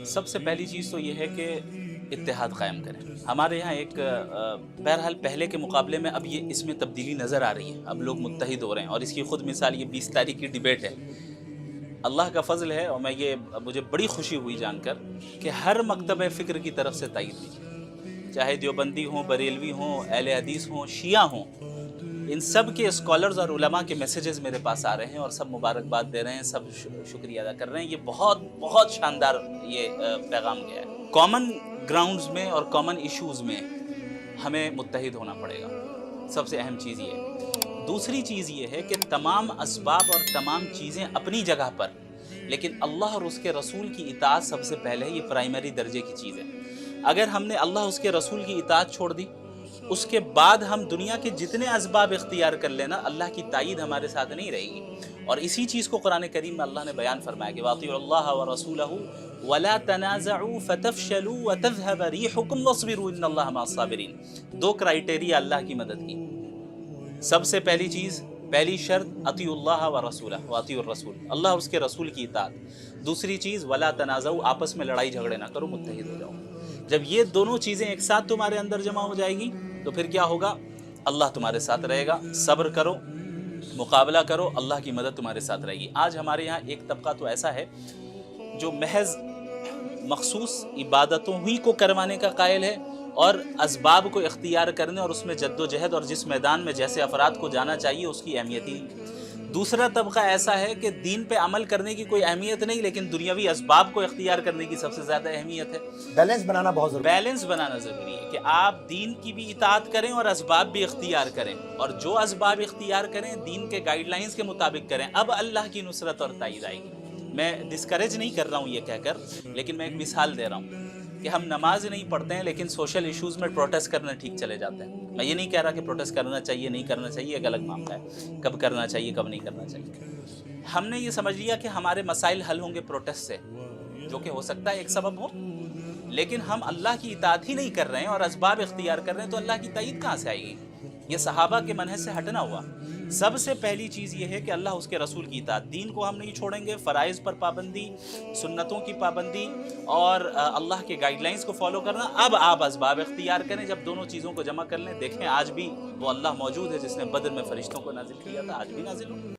سب سے پہلی چیز تو یہ ہے کہ اتحاد قائم کریں. ہمارے یہاں ایک بہرحال پہلے کے مقابلے میں اب یہ اس میں تبدیلی نظر آ رہی ہے. اب لوگ متحد ہو رہے ہیں اور اس کی خود مثال یہ 20 تاریخ کی ڈیبیٹ ہے. اللہ کا فضل ہے اور مجھے بڑی خوشی ہوئی جان کر کہ ہر مکتبہ فکر کی طرف سے تائید ہوئی، چاہے دیوبندی ہوں، بریلوی ہوں، اہل حدیث ہوں، شیعہ ہوں. ان سب کے اسکالرز اور علماء کے میسیجز میرے پاس آ رہے ہیں اور سب مبارکباد دے رہے ہیں، سب شکریہ ادا کر رہے ہیں. یہ بہت بہت شاندار یہ پیغام گیا ہے. کامن گراؤنڈز میں اور کامن ایشوز میں ہمیں متحد ہونا پڑے گا، سب سے اہم چیز یہ ہے. دوسری چیز یہ ہے کہ تمام اسباب اور تمام چیزیں اپنی جگہ پر، لیکن اللہ اور اس کے رسول کی اطاعت سب سے پہلے، یہ پرائمری درجے کی چیز ہے. اگر ہم نے اللہ اس کے رسول کی اطاعت چھوڑ دی، اس کے بعد ہم دنیا کے جتنے اسباب اختیار کر لینا، اللہ کی تائید ہمارے ساتھ نہیں رہے گی. اور اسی چیز کو قرآن کریم میں اللہ نے بیان فرمایا کہ وَأَطِيعُوا اللَّهَ وَرَسُولَهُ وَلَا تَنَازَعُوا فَتَفْشَلُوا وَتَذْهَبَ رِيحُكُمْ وَاصْبِرُوا إِنَّ اللَّهَ مَعَ الصَّابِرِينَ. دو کرائٹیریا اللہ کی مدد کی. سب سے پہلی چیز، پہلی شرط، اطیعوا اللہ و رسولہ واطیعوا الرسول، اللہ اور اس کے رسول کی اطاعت. دوسری چیز ولا تنازعوا، آپس میں لڑائی جھگڑے نہ کرو، متحد ہو جاؤ. جب یہ دونوں چیزیں ایک ساتھ تمہارے اندر جمع ہو جائے گی تو پھر کیا ہوگا؟ اللہ تمہارے ساتھ رہے گا. صبر کرو، مقابلہ کرو، اللہ کی مدد تمہارے ساتھ رہے گی. آج ہمارے یہاں ایک طبقہ تو ایسا ہے جو محض مخصوص عبادتوں ہی کو کروانے کا قائل ہے اور اسباب کو اختیار کرنے اور اس میں جد و جہد اور جس میدان میں جیسے افراد کو جانا چاہیے اس کی اہمیت ہی نہیں. دوسرا طبقہ ایسا ہے کہ دین پہ عمل کرنے کی کوئی اہمیت نہیں، لیکن دنیاوی اسباب کو اختیار کرنے کی سب سے زیادہ اہمیت ہے. بیلنس بنانا بہت ضروری ہے. بیلنس بنانا ضروری ہے کہ آپ دین کی بھی اطاعت کریں اور اسباب بھی اختیار کریں، اور جو اسباب اختیار کریں دین کے گائیڈ لائنز کے مطابق کریں. اب اللہ کی نصرت اور تائید آئے گی. میں ڈسکریج نہیں کر رہا ہوں یہ کہہ کر، لیکن میں ایک مثال دے رہا ہوں کہ ہم نماز نہیں پڑھتے ہیں لیکن سوشل ایشوز میں پروٹیسٹ کرنا ٹھیک چلے جاتے ہیں. میں یہ نہیں کہہ رہا کہ پروٹیسٹ کرنا چاہیے نہیں کرنا چاہیے، ایک الگ معاملہ ہے، کب کرنا چاہیے کب نہیں کرنا چاہیے. ہم نے یہ سمجھ لیا کہ ہمارے مسائل حل ہوں گے پروٹیسٹ سے، جو کہ ہو سکتا ہے ایک سبب ہو، لیکن ہم اللہ کی اطاعت ہی نہیں کر رہے ہیں اور اسباب اختیار کر رہے ہیں تو اللہ کی تائید کہاں سے آئے گی؟ یہ صحابہ کے منہج سے ہٹنا ہوا. سب سے پہلی چیز یہ ہے کہ اللہ اس کے رسول کی اطاعت، دین کو ہم نہیں چھوڑیں گے. فرائض پر پابندی، سنتوں کی پابندی اور اللہ کے گائیڈ لائنز کو فالو کرنا. اب آپ اسباب اختیار کریں. جب دونوں چیزوں کو جمع کر لیں، دیکھیں آج بھی وہ اللہ موجود ہے جس نے بدر میں فرشتوں کو نازل کیا تھا، آج بھی نازل ہو.